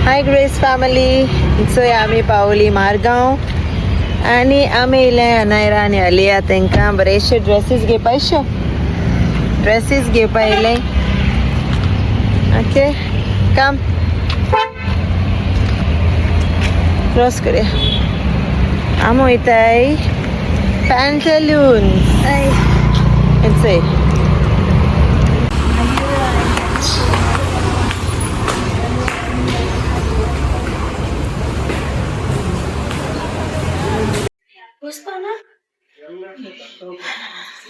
हाय grace family. सो आम्ही पावली मारगांव आणि आम्ही इले अनायरा आणि अलिया तांकां बरेचशे ड्रेसीस घेवपा इश्यो ड्रेसीस घेवपा इले. ओके कम क्रॉस करूया. आमी वयताय पॅन्टलून्स. इट्स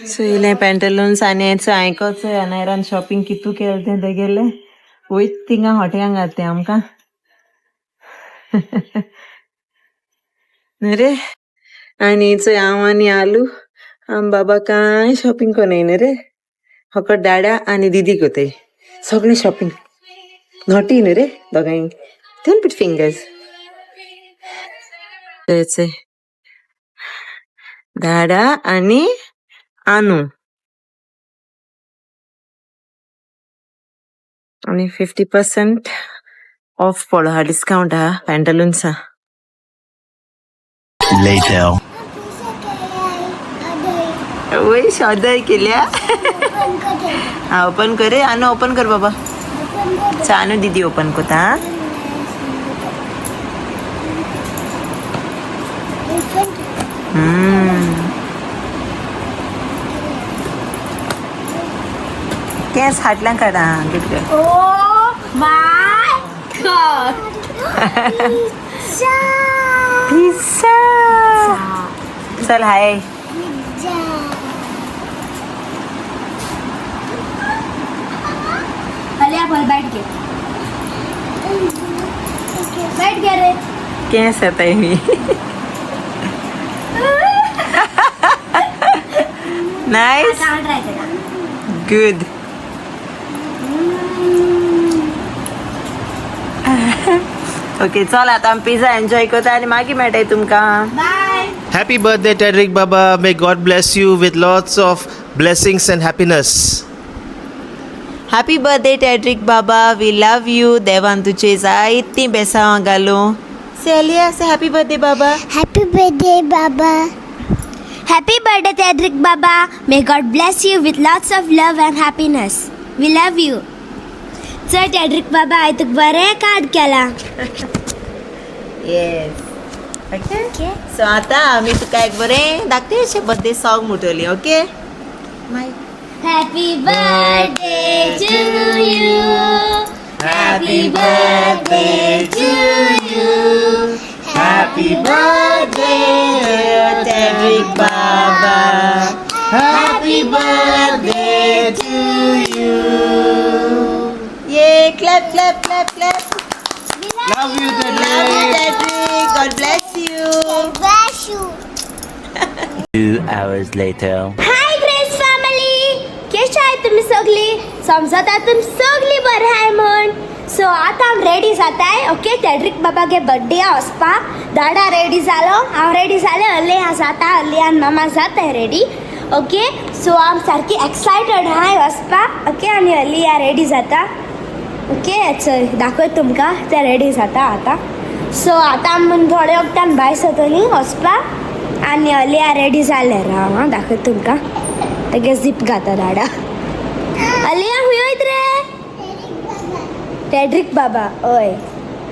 सो इले पॅन्टलून्स आनी आयकोच अनायरान शॉपिंग कितू केलें ते गेले वयत थिंगा हॉटेलांक घालते आमकां रे. आनी हांव आनी आलू आम बाबा कांय शॉपिंग कोनाय न्ही रे. फकत डाडा आनी दीदी कोताय सगळें शॉपिंग. नॉटी न्ही रे दोगांय. Don't put fingers. डाडा आनी आनू आनी 50% ऑफ पडलो हा. डिस्काउंट हा पॅन्टलून्सा. वय शोधाय केल्या. हा ओपन करे. आनू ओपन कर बाबा. आनू दीदी ओपन कोता. केस हाटल्या काढा. Oh my God. पिझ्झा. चल हाय. अलिया बोल बैठ के. बैठ गया रे. केस येताय मी. नाइस. गुड. ओके चल आता आमी पिझ्झा एन्जॉय करता आनी मागीर मेळटाय तुमकां. Bye. Happy birthday, Tedric Baba. May God bless you with lots of blessings and happiness. Happy birthday Tedrick बाबा. We love you. देवान तुझे जायतीं बेसांवां घालूं. से अलिया से हॅपी बर्थडे बाबा. Happy birthday, Baba. Happy birthday, Tedric Baba. May God bless you with lots of love and happiness. We love you. चल Tedric Baba, आय तुका बरें कार्ड केला. येस. ओके सो आता आमी तुका एक बरें धाकटें अशें बर्थडे सॉंग म्हणटली. Okay my. Happy birthday to you. Happy birthday to you. Happy birthday Tedric Baba. Happy birthday to you. Yay, clap clap clap clap. Love you, Love you Tedric. God bless you. Bless you. 2 hours later. Hi Grace family. कशे आहे तुम्ही सगळी? समजता तुम्ही सगळी बरे आहे म्हण. सो आता आम रेडी जाताय. ओके टेड्रिक बाबागे बर्थडे वचपा. दादा रेडी जालो. हांव रेडी जालें. अलिया जाता. अलिया आनी मामा जाताय रेडी. ओके सो आम सारकी एक्सायटेड हाय वचपा. ओके आनी अलिया रेडी जाता. ओके चल दाखय तुमकां ते रेडी जाता आतां. सो आतां आमी थोडे वक्तान भायर सरतलीं वचपा. आनी अलिया रेडी जाले. राव हां दाखय तुमकां. तेगे झीप घाता दाडा. अलिया हुंय वयत रे. टेड्रिक बाबा हय.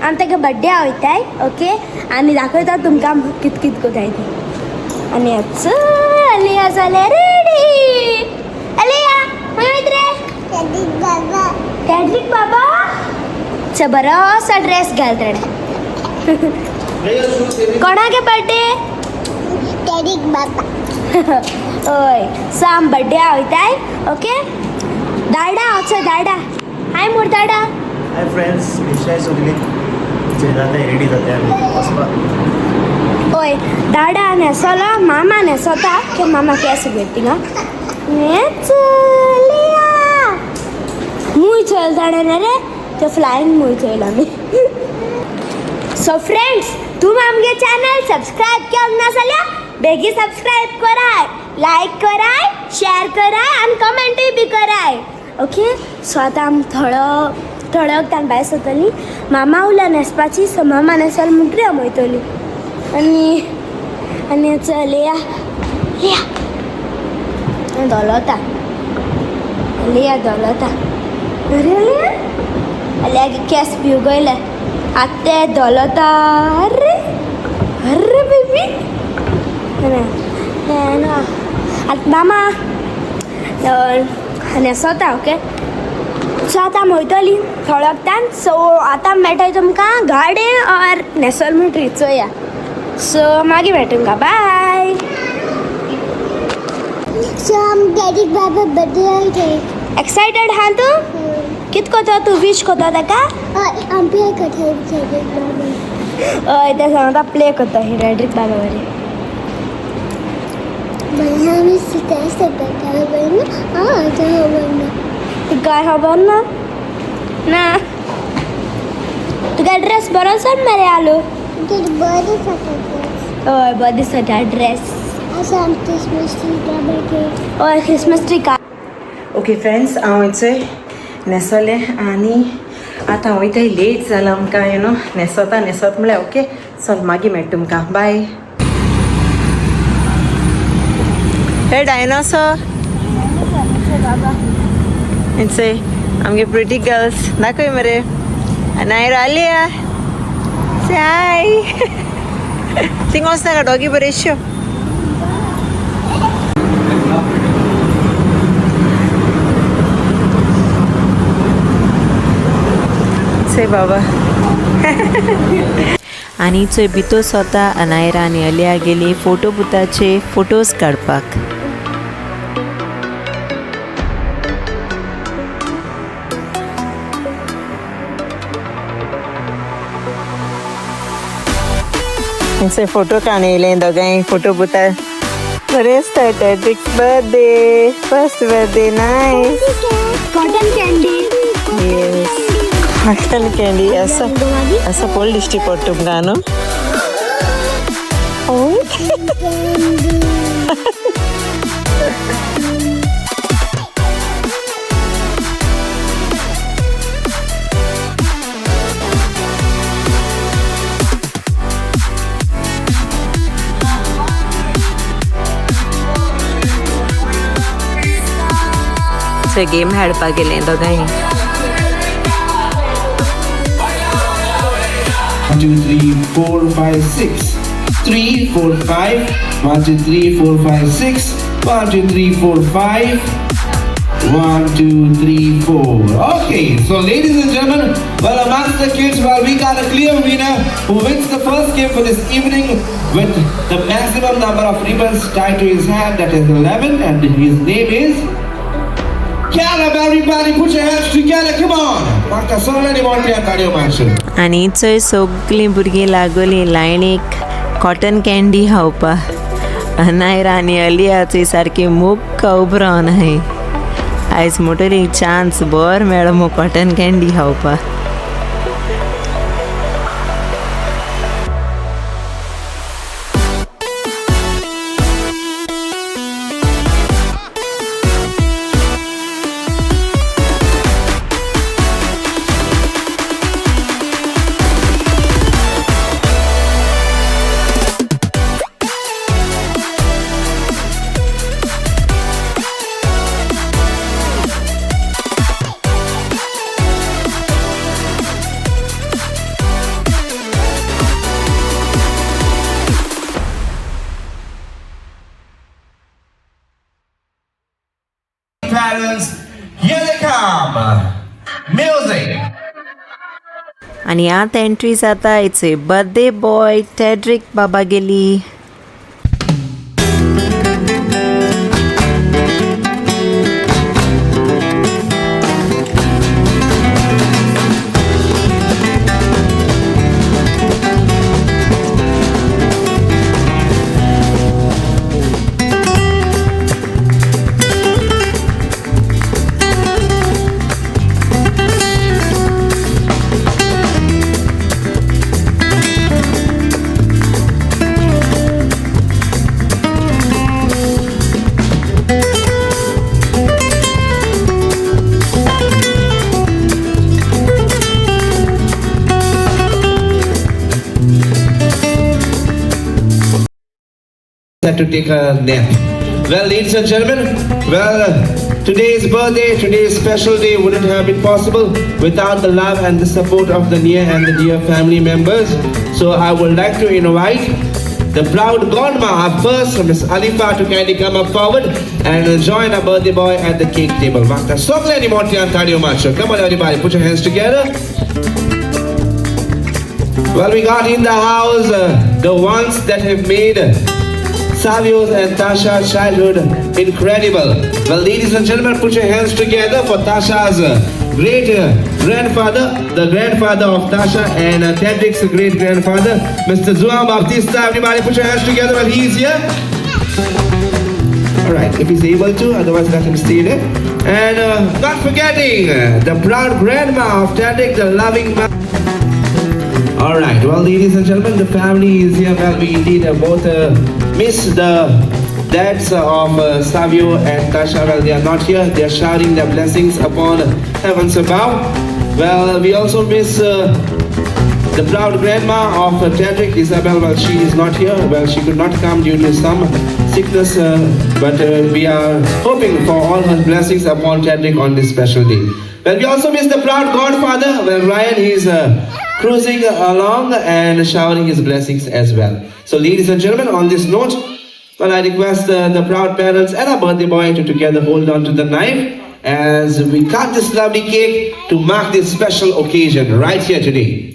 आमी तेगे बर्थडे वयताय. ओके आनी दाखयता तुमकां कित कित कोताय ती. आनी अलिया जाले रेडी. अलिया हुंय वयत रे. टेड्रिक बाबा. टेड्रिक बाबा च बरोसो ड्रेस घाल तेणे. कोणागे बर्थडे. टेड्रिक बाबा. हय सो आम बर्थडे वयताय. ओके दाडा वचो दाडा. हाय मोर दाडा. Hi friends. कशे आहे सगळी? जाता रेडी जाता आमी वचपाक. ओय दादा नेसलो मामा नेसोता के मामा कैसे बेटिंग मुई चलताडे रे ते फ्लाइंग मुई चला मी सो फ्रेंड्स तुम आमगे चॅनल सबस्क्राईब केलं नसल्या बेगी सबस्क्राईब कराय लाईक कराय शेअर कराय आणि कमेंटही बी कराय ओके सो आता आम थळक तान भायर सरतली मामा उरला नेसपाची सो मामा नेसल म्हणटरी आम वयतली आनी लिया दोलता लिया दोलता अरे लिया केस बी उगयले आते दोलता अरे अरे बेबी आतां मामा नेसोता ओके सो आतां आमी वयतलीं थळकतान सो आतां मेळटाय तुमकां गाडे ऑर नेसल म्हणटरी चोया सो मागीर मेळटा तुमकां बाय सो आम डॅडी बाबा बर्थडे एक्सायटेड हा तूं कित कोतो तूं विश कोतो ताका आम प्ले करता डॅडी बाबा हय तें सांगता प्ले कोतो ही डॅड्रीक बाबा बरें आमी सितार करता बरं तुका खबर ना ना तुका ड्रेस बरो सण मरे आलो बर्थडे जाता हय बरो दिसता ड्रेस असं आम क्रिसमस ट्री काडपाक हय क्रिसमस ट्री का ओके फ्रेंड्स हांव वयचोय न्हेसोलें आनी आतां हांव वयताय लेट जालां आमकां न्हेसोत म्हळ्यार ओके चल मागीर मेळटा तुमकां बाय हे डायनोसॉर इट्से आमगे प्रिटी गर्ल्स दाखय मरे नायर आलिया से हाय थिंग वचना का डॉगी बरेश्यो से बाबा आनी चोय भितर स्वता अनायरा आनी अलिया गेली फोटो बुताचे फोटोज काडपाक से फोटो काडले दोगांय फोटो बुता बरें दिसता Tedrick's birthday first birthday nice cotton candy yes cotton candy असं पोल दिश्टी पडटा तुमकां न्हू गेम खेळपाक गेले दोगांय 1, 2, 3, 4, 5, 6. 3, 4, 5. 1, 2, 3, 4, 5, 6. 1, 2, 3, 4, 5. 1, 2, 3, 4. Okay, so ladies and gentlemen, well, amongst the kids, well, we got a clear winner who wins the first game for this evening with the maximum number of ribbons tied to his hand, that is 11, and his name is Caleb. Everybody put your hands together, come on. Marca Solani Montreal Cardio Mansion. आनी चोय सगळीं भुरगीं लागोली लायनीक cotton candy खावपाक अनायरा आनी अलिया चोय सारकी मोग उब रावन हाय आयज मोटोली चान्स बोर मेळ्ळो मो कॉटन कॅन्डी खावपाक Parents, here they come. Music. आनी आतां एंट्री जाता इट्स ए बर्थडे बॉय टेड्रिक बाबा गेली had to take a nap. Well, ladies and gentlemen, today's birthday, today's special day wouldn't have been possible without the love and the support of the near and the dear family members. So I would like to invite the proud godma first, Miss Alifa, to kindly come up forward and join our birthday boy at the cake table. Magta sogle ni monti antario macho. Come on everybody, put your hands together. Well, we got in the house the ones that have made Savio's and Tasha's childhood incredible. Well, ladies and gentlemen, put your hands together for Tasha's great grandfather, the grandfather of Tasha, and TEDRIC'S great grandfather, Mr. João Baptista. Everybody put your hands together while he's here. Alright, if he's able to, otherwise let him stay there. And not forgetting the proud grandma of TEDRIC, the loving mother. Alright, well, ladies and gentlemen, the family is here. Well, we indeed both miss the dads of Savio and Tasha. Well, they are not here. They are showering their blessings upon heavens above. Well, we also miss the proud grandma of TEDRIC, Isabel. Well, she is not here. Well, she could not come due to some sickness, but we are hoping for all her blessings upon TEDRIC on this special day. Well, we also miss the proud godfather. Well, Ryan, he's cruising along and showering his blessings as well. So, ladies and gentlemen, on this note, well, I request the proud parents and our birthday boy to together hold on to the knife as we cut this lovely cake to mark this special occasion right here today.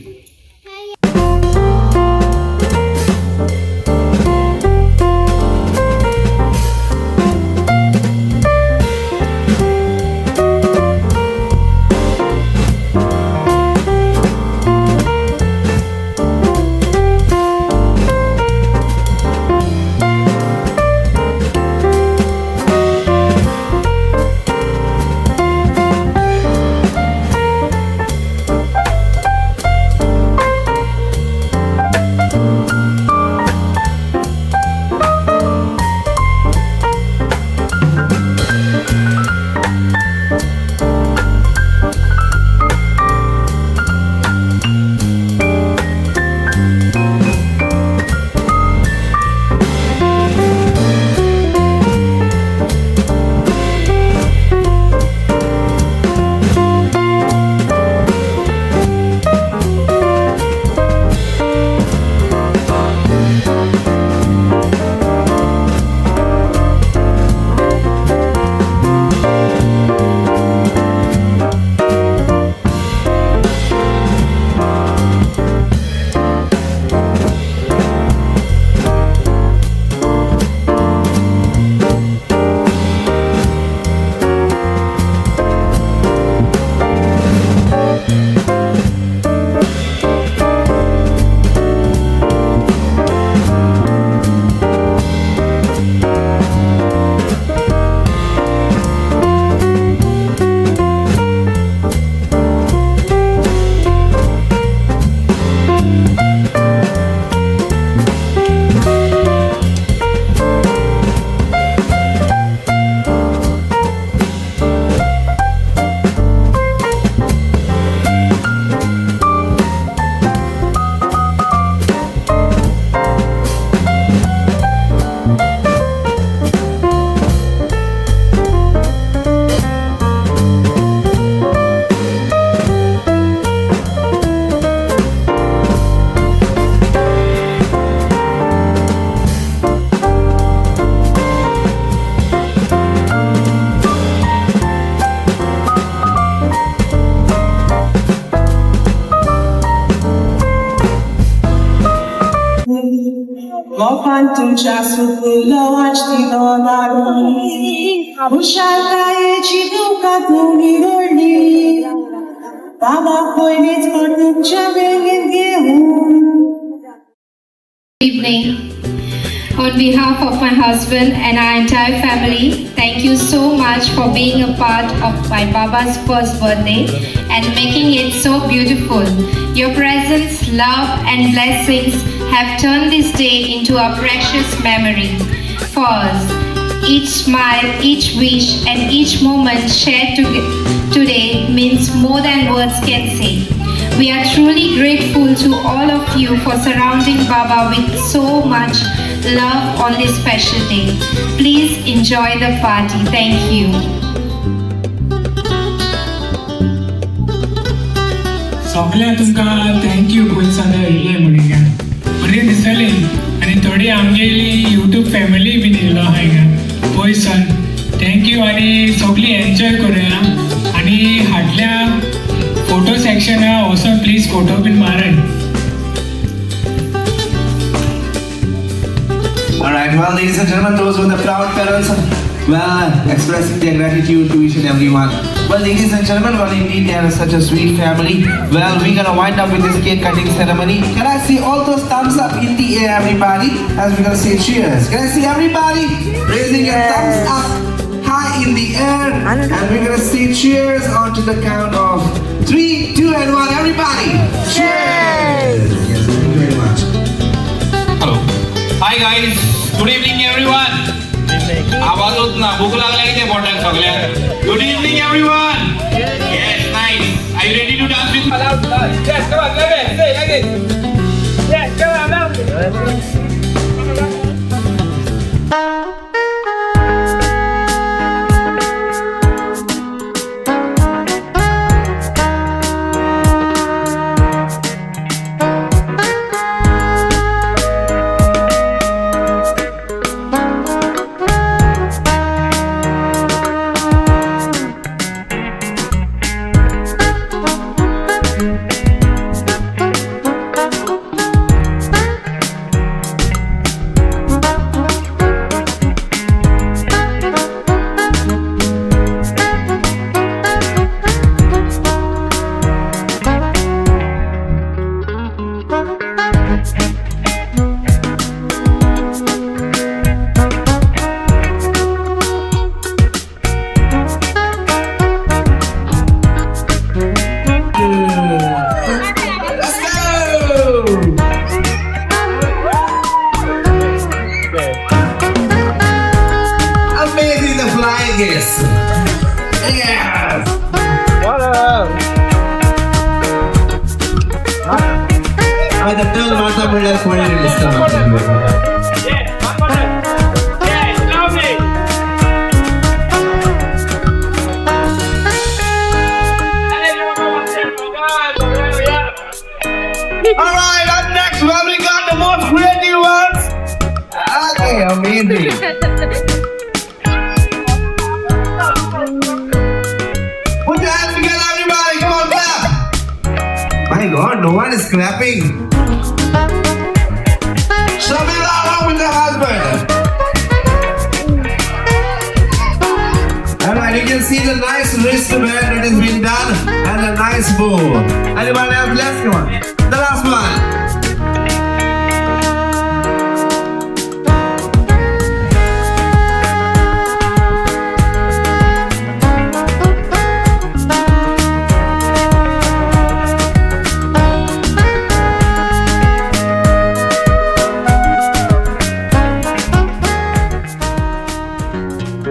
Quantum czasu płynąłaś ty do nami, uszalkaje ci duka długi rolni, baba powiedz o czarnym wiechu. Evening. On behalf of my husband and our entire family, thank you so much for being a part of my Baba's first birthday and making it so beautiful. Your presence, love and blessings have turned this day into a precious memory for us. Each smile, each wish and each moment shared today means more than words can say. We are truly grateful to all of you for surrounding Baba with so much love on this special day. Please enjoy the party. Thank you. सगळ्या तुमकां thank you पयस येयले म्हणून बरें दिसलें आनी थोडी आमगेली यूट्यूब फॅमिली बीन येयलो आहा हिंगा पयसान थँक्यू आनी सगळीं एन्जॉय करुया आनी हाटल्या फोटो सेक्शन वचून प्लीज फोटो बीन माराय. Alright, well, ladies and gentlemen, those were the proud parents, expressing their gratitude to each and every one. Well, ladies and gentlemen, well, indeed, they are such a sweet family. Well, we're gonna wind up with this cake cutting ceremony. Can I see all those thumbs up in the air, everybody? As we're gonna say cheers. Can I see everybody raising your thumbs up high in the air? And we're gonna say cheers on to the count of 3, 2, and 1. Everybody, cheers! Yes, thank you very much. Hello. Hi guys. Good evening everyone. आवाज होत ना भूक लागल्या की ते पोटात सगळ्यांक. Good evening everyone. Yes, nice. Are you ready to dance with me? Yes, come on, say like this. Yes, come on. Alright, up next, well, we got the most creative ones. Okay, amazing. Put your hands together, everybody. Come on, clap. My God, no one is clapping. Shamila along with the husband. Alright, you can see the nice wristband that has been done and a nice bow. Anybody else left? Come on. The last one.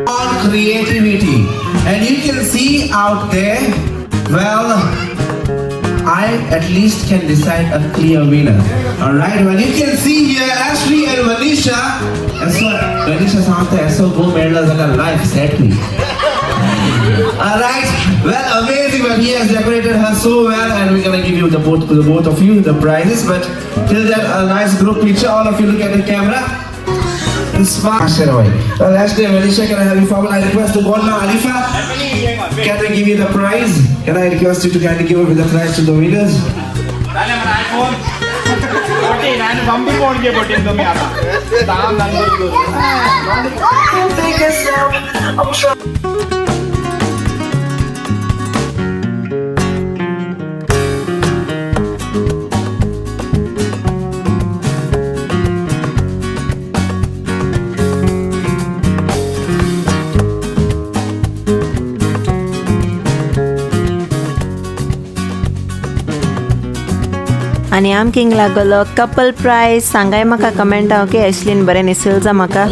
On creativity, and you can see out there, well, I at least can decide a clear winner. Alright, well you can see here Ashley and Manisha. And so Manisha साथ ऐसा वो medals and a life sadly. Alright, well amazing, but he has decorated her so well, and we're gonna give you the both of you the prizes. But till then, a nice group picture. All of you look at the camera. Well, Ashley and Manisha, can I have you forward? I request to Goan Alifa. Can I give you the prize? Can I request you to kindly give away the prize to the winners? आनी आमकिंग लागलो couple prize सांगाय म्हाका कमेंटा okay एशलीन बरें निसळ जा म्हाका.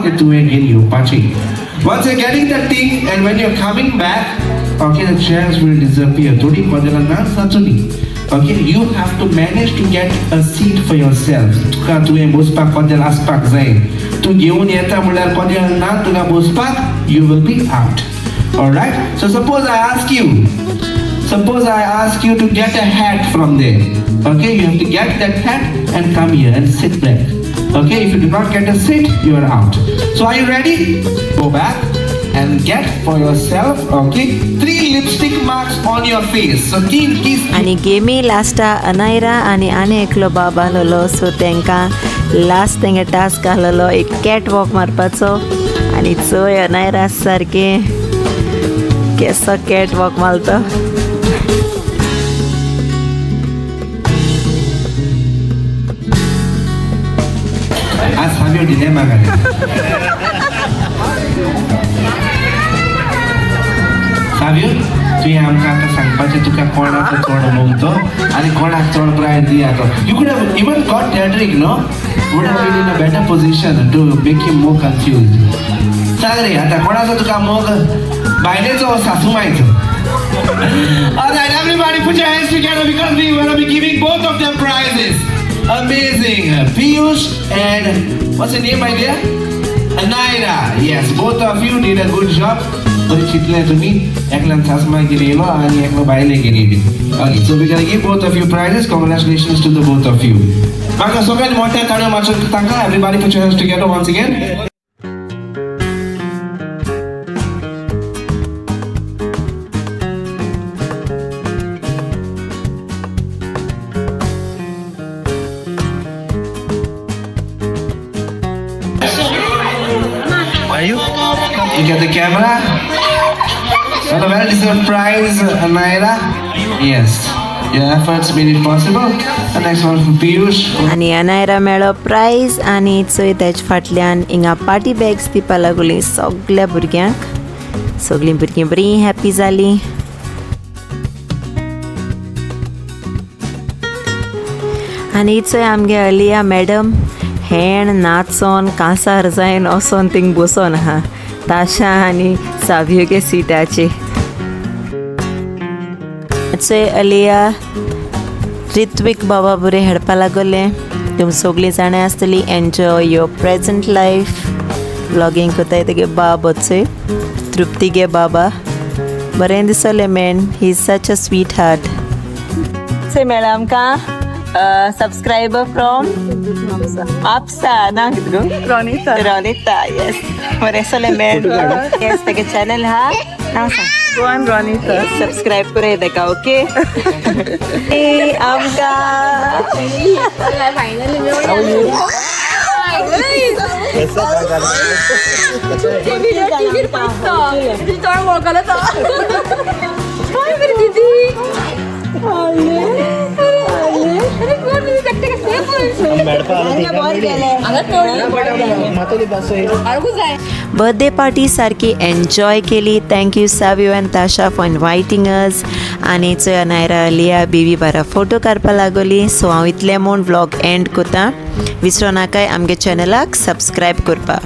की तुवें गेली येवपाची. Once you're getting that thing and when you're coming back, okay, the chairs will disappear. थोडी कोदेला ना जाचोली. Okay, you have to manage to get a seat for yourself. तुका तुवें बसपाक कोदेल आसपाक जाय. तू घेवन येता म्हणल्यार कोदेल ना तुका बसपाक, you will be out. Alright? So suppose I ask you to get a hat from there. Okay, you have to get that hat and come here and sit back. Okay, if you do not get a seat, you are out. So are you ready? Go back and get for yourself, okay, 3 lipstick marks on your face. So 3 keys. आनी गेमी लास्टा अनायरा आनी आनी एकलो बाब आसलो, सो तांकां last तेंगे task आसलो एक कॅट वॉक मारपाचो. आनी चोय अनायरा सारकें केसो कॅट वॉक मारता. आज साबियो डिलेमा घाले. साबियो तुवें आमकां आतां सांगपाचें तुका कोणाचो चड मोग तो आनी कोणाक चड प्रायज दिया तो. You could have even got Tedric, no? Would have been in a better position to make him more confused. सांग रे आतां कोणाचो तुका मोग, बायलेचो वा सासूमायचो? Alright, everybody put your hands together because we will be giving both of them prizes. Amazing. Piyush and what's your name, my dear? Anaira. Yes, both of you did a good job. बरी चितले तुम्ही, एकल्यान सासमा गेलेलो आणि एकलो बायले गेलेली. Okay, so we're gonna give both of you prizes. Congratulations to the both of you. म्हाका सगळ्यात मोठ्या ताळयो मारचो तांकां. Everybody put your hands together once again. You get the camera? Got a well-deserved prize, Anaira. Yes, your efforts made it possible. The next one from Piyush. आनी अनायरा मेळ्ळो prize आनी चोय तेज फाटल्यान हिंगा पार्टी बॅग्स दिवपा लागली सगळ्या भुरग्यांक. सगळीं भुरगीं बरी हॅप्पी जालीं. आनी चोय आमगे अलिया मॅडम हेण नाचोन कांसार जायन वोसोन थिंग बसोन आहा ताशा आनी साबियोगे सिटाचे. चोय अलिया ऋत्विक बाबा बरें हेडपा लागले. तुम सगळीं जाणां आसतलीं enjoy your present life. Blogging कोताय तेगे बाब चोय तृप्तीगे बाबा बरें दिसलें man. He is such a sweet heart. चोय मेळ्ळा आमकां subscriber from Apsa na Ronita yes Moresole men yes take channel ha Goan Ronita subscribe kore deka okay hey amka finally birthday party सारकी एन्जॉय केली. Thank you साबियो and ताशा for इनवायटींग अस. आनी चोय अनायरा लिया baby बारा फोटो काडपा लागली. सो हांव इतलें म्हूण व्लॉग एंड कोतां. विसरो नाकाय आमगे चॅनलाक सबस्क्रायब करपा.